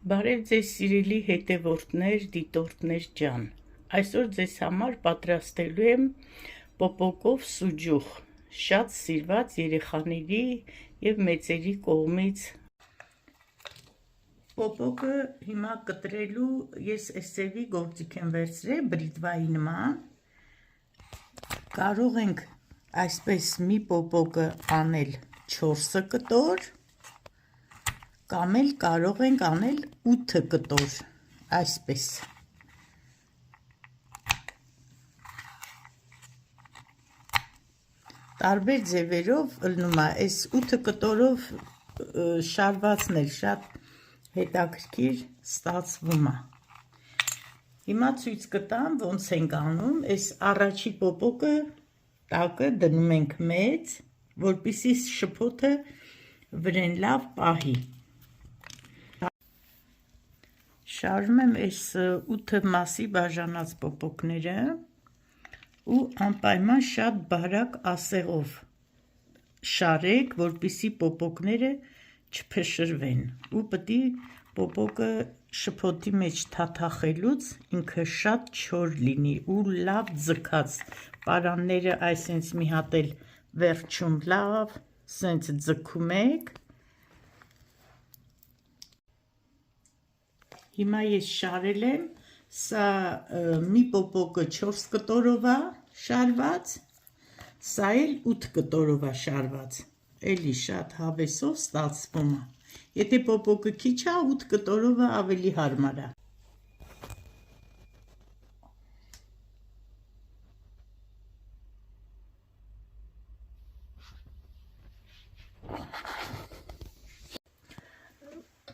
Բարև ձեզ սիրելի հետևորդներ, դիտորդներ ջան, այսօր ձեզ համար պատրաստելու եմ պոպոկով սուջուխ, շատ սիրված երեխաների և մեծերի կողմից։ Պոպոկը հիմա կտրելու ես էսևի գործիք եմ վերցրել, բրիտվայի նման, կարող ենք այսպես մի պոպոկը անել 4 կտոր, կամ էլ կարող ենք անել 8 կտոր, այսպես։ Տարբեր ձևերով ըլնում է, այս 8 կտորով շարվածն էլ շատ հետաքրքիր ստացվում է։ Հիմա ցույց կտամ ոնց ենք անում, այս առաջի պոպոկը տակը դնում ենք մեծ, որպեսզի շփոթը վրեն լավ պահի։ Շարում եմ այս 8 մասի բաժանած պոպոկները ու անպայման շատ բարակ ասեղով շարեք, որպեսզի պոպոկները չփշրվեն ու պետք է պոպոկը շփոթի մեջ թաթախելուց ինքը շատ չոր լինի ու լավ ձգած, պարանները այսենց մի հատ էլ վերջում լավ սենց ձգում եք։ Հիմա ես շարել եմ, սա մի պոպոկը 4 կտորով է շարված, սա էլ 8 կտորով է շարված, էլի շատ հավեսով ստացվում է, եթե պոպոկը քիչ է, 8 կտորովը ավելի հարմար է։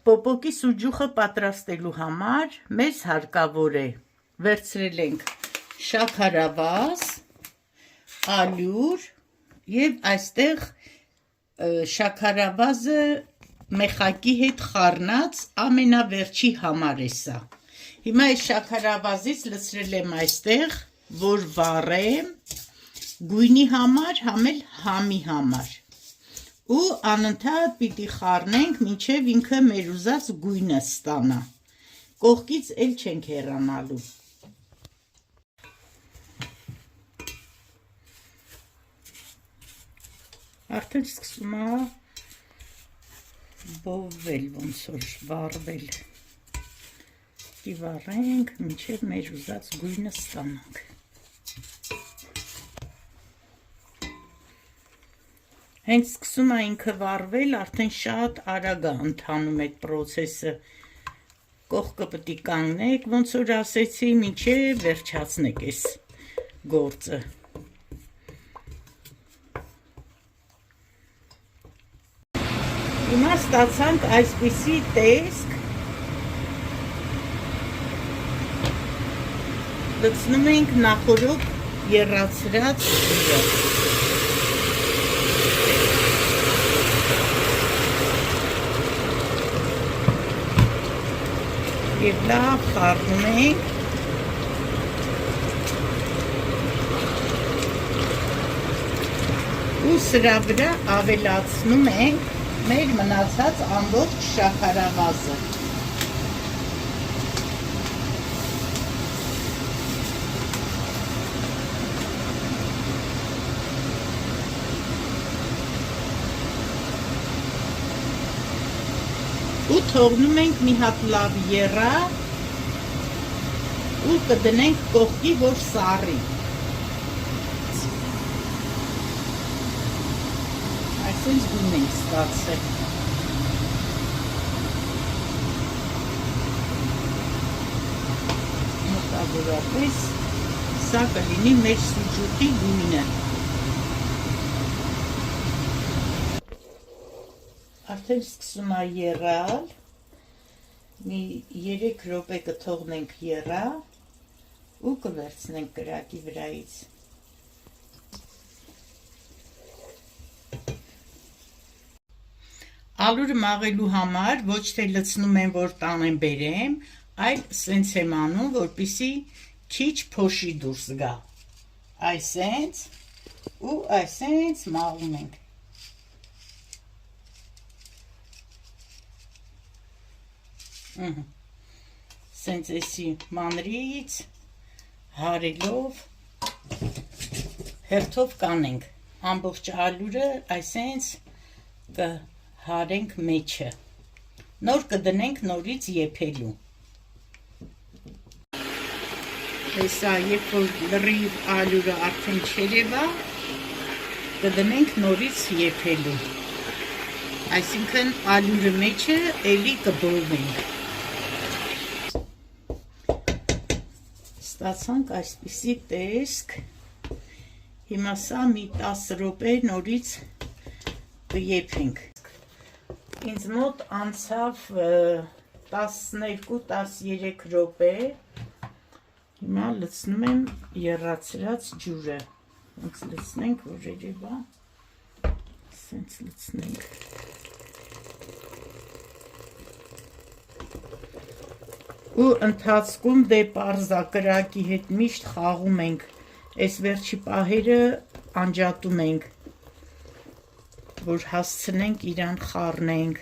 Պոպոկի սուջուխը պատրաստելու համար մեզ հարկավոր է վերցրել ենք շաքարավազ, ալյուր և այստեղ շաքարավազը մեխակի հետ խառնած ամենավերջի համար է սա։ Հիմա այս շաքարավազից լցրել եմ այստեղ, որ վառեմ գույնի համար, համ էլ համի համար։ Ու անընդհատ պիտի խառնենք, մինչև ինքը մեր ուզած գույնը ստանա։ Կողքից էլ չենք հեռանալու։ Արդեն սկսում է բովել, ոնց որ վառվել։ Պիտի վառենք, մինչև մեր ուզած գույնը ստանանք։ Հենց սկսում է ինքը վառվել, արդեն շատ արագ է ընթանում այդ պրոցեսը։ Կողքը պետք է կանգնեք, ոնց որ ասեցի, մինչև վերջացնեք այս գործը։ Հիմա ստացանք այսպիսի տեսք։ Լցնում ենք նախորդ եռացրած ջուրը։ Եվ լավ խառնում ենք։ Ու սրա վրա ավելացնում ենք մեր մնացած ամբողջ շաքարավազը։ Ու թողնում ենք մի հատ լավ եռա ու կդնենք կողքի, որ սառի։ Այսինքն գույն ենք ստացել։ Մոտավորապես սա կլինի մեր սուջուխի գույնը։ Արդեն սկսում է եռալ, մի 3 րոպե կթողնենք եռա ու կվերցնենք կրակի վրայից։ Ալուրը մաղելու համար ոչ թե լցնում եմ, որ տանեմ բերեմ, այլ սենց եմ անում, որպեսզի քիչ փոշի դուրս գա։ Այսենց ու այսենց մաղում ենք։ Սենց էսի մանրից հարելով հերթով կանենք ամբողջ ալուրը այսենց կհարենք մեջը նոր կդնենք նորից եփելու Հեսա երբ որ լրիվ ալուրը արդեն չերևա կդնենք նորից եփելու Այսինքն ալուրը մեջը էլի կբոլվենք Ստացանք այսպիսի տեսք Հիմա սա մի 10 րոպե նորից կեփենք Ինձ մոտ անցավ 12-13 րոպե Հիմա լցնում եմ եռացրած ջուրը Ոնց լցնենք որ երևա Սենց լցնենք Ու ընթացքում դե պարզա կրակի հետ միշտ խաղում ենք Այս վերջի պահերը անջատում ենք Որ հասցնենք իրան խառնենք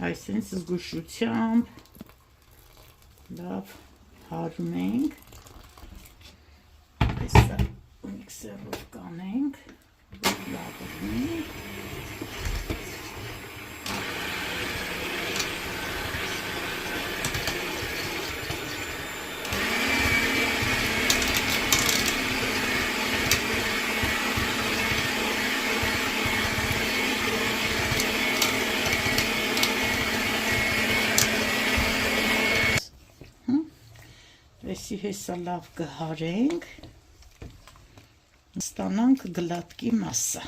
Այսենց զգուշությամբ լավ հարում ենք Այսա միքսերով կանենք որ լավ լինի Էսի հեսա լավ կհարենք Ստանանք գլատկի մասսա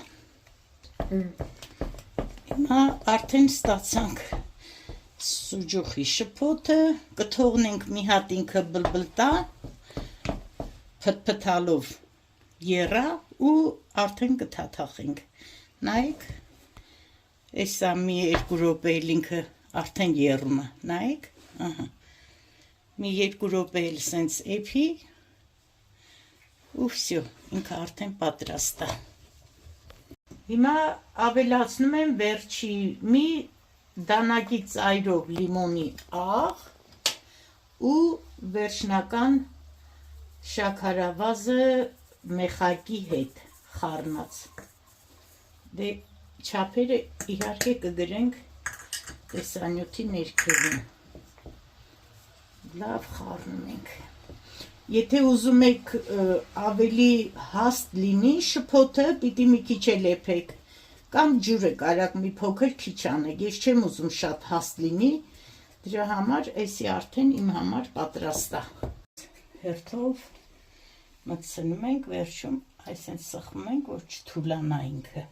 Հիմա արդեն ստացանք սուջուխի շփոթը Կթողնենք մի հատ ինքը բլբլտա Փթփթալով եռա ու արդեն կթաթախենք Նայեք Էսա մի 2 րոպե ինքը արդեն եռում է Նայեք Մի 2 րոպե էլ սենց էփի ու վсё, ինքը արդեն պատրաստ է։ Հիմա ավելացնում եմ վերջի մի դանակի ծայրով լիմոնի աղ ու վերջնական շաքարավազը մեխակի հետ խառնած։ Դե չափերը իհարկե կգրենք տեսանյութի ներքևին։ Լավ խառնում ենք։ Եթե ուզում եք ավելի հաստ լինի շփոթը, պիտի մի քիչ էլ եփեք, կամ ջուրը կարակ մի փոքր քիչ անեք, ես չեմ ուզում շատ հաստ լինի, դրա համար էսի արդեն իմ համար պատրաստ է։ Հերթով մտցնում ենք, վերջում այսպես սխում ենք, որ չթուլանա ինքը։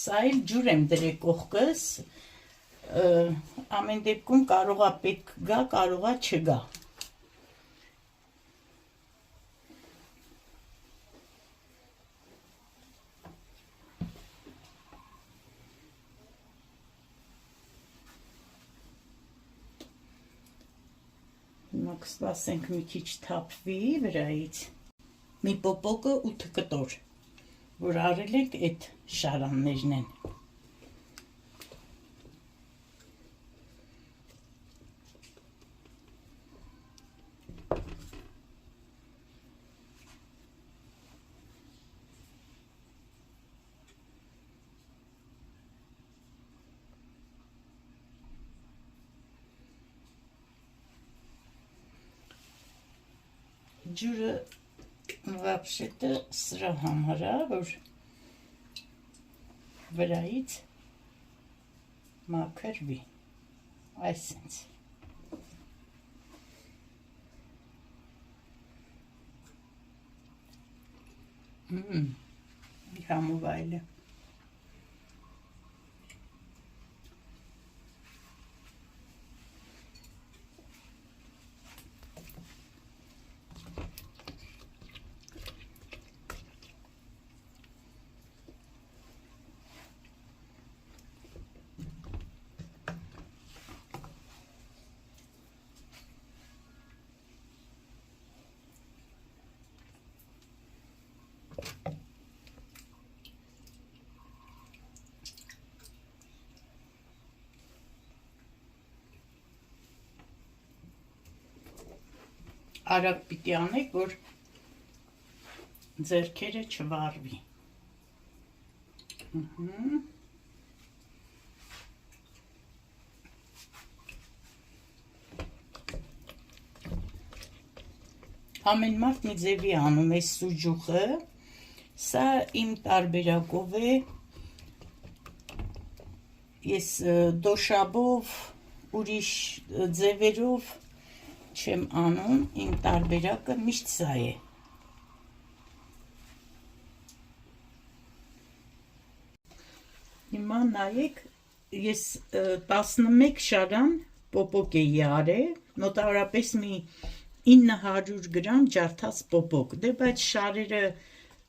Սա էլ ջուր եմ դրել կողքս, ամեն դեպքում կարողա պետք գա, կարողա չգա։ Հիմա կսպասենք մի քիչ թափվի վրայից։ Մի պոպոկը 8 կտոր, որ արել ենք այդ շարաններն են։ Ջուրը вообще-то սրա համար է, որ վրայից մաքրվի, այսենց։ Համովայել է։ արագ պիտի անեք, որ ձեռքերը չվառվի։ Ամեն մարդ մի ձևի անում է սուջուխը, սա իմ տարբերակով է, ես դոշաբով, ուրիշ ձևերով չեմ անում, իմ տարբերակը միշտ սա է։ Հիմա նայեք, ես 11 շարան պոպոկ էի արել, մոտավորապես մի 900 գրամ ջարդած պոպոկ, դե բայց շարերը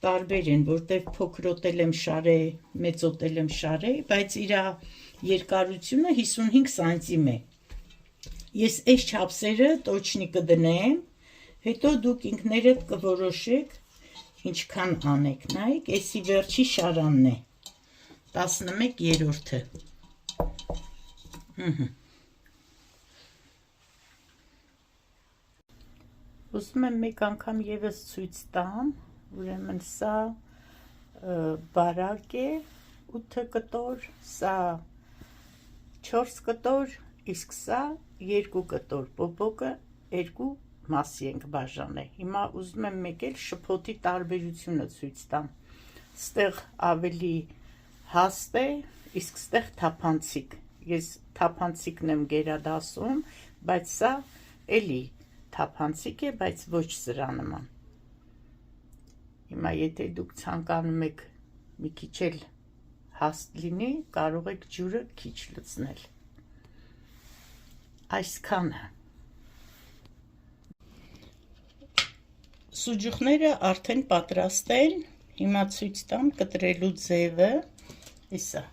տարբեր են, որտեղ փոքրոտել եմ շարել, մեծոտել եմ շարել, բայց իր երկարությունը 55 սանտիմ է։ Ես այս չափսերը տոչնի կդնեմ, հետո դուք ինքներդ կորոշեք ինչքան անեք, նայեք, էսի վերջի շարանն է, 11-րդը։ Ուզում եմ մեկ անգամ ևս ցույց տամ, ուրեմն սա բարակ է 8 կտոր, սա 4 կտոր, իսկ սա 2 կտոր, պոպոկը 2 մասի ենք բաժանել։ Հիմա ուզում եմ մեկ էլ շփոթի տարբերությունը ցույց տամ։ Ստեղ ավելի հաստ է, իսկ ստեղ թափանցիկ։ Ես թափանցիկն եմ գերադասում, բայց սա էլի թափանցիկ է, բայց ոչ սրա նման։ Հիմա եթե դուք ցանկանում եք մի քիչ էլ հաստ լինի, կարող եք ջուրը քիչ լցնել։ Այսքանը։ Սուջուխները արդեն պատրաստ են, հիմա ցույց տամ կտրելու ձևը, էսա։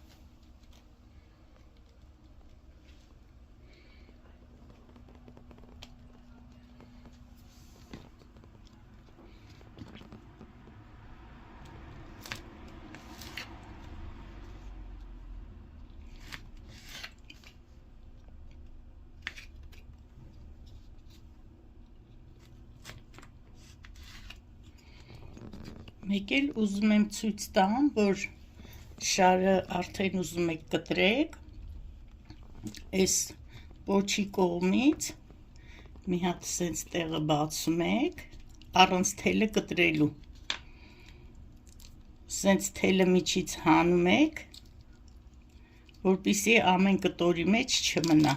Մեկ էլ ուզում եմ ցույց տամ, որ շարը արդեն ուզում եք կտրեք, այս պոչի կողմից մի հատ սենց տեղը բացում եք, առանց թելը կտրելու, սենց թելը միջից հանում եք, որպեսզի ամեն կտորի մեջ չմնա,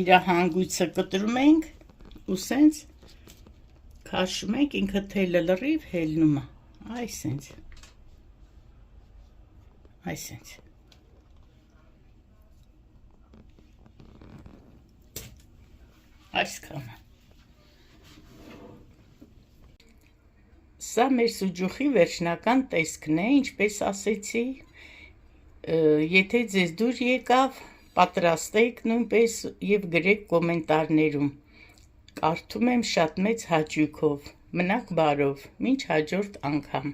իր հանգույցը կտրում ենք ու սենց քաշում ենք, ինքը թելը լրիվ հելնում է, այսենց, այսենց, այսքանը։ Սա մեր սուջուխի վերջնական տեսքն է, ինչպես ասեցի, եթե ձեզ դուր եկավ, պատրաստեք նույնպես և գրեք կոմենտարներում։ Կարդում եմ շատ մեծ հաճույքով, մնաք բարով, մինչ հաջորդ անգամ։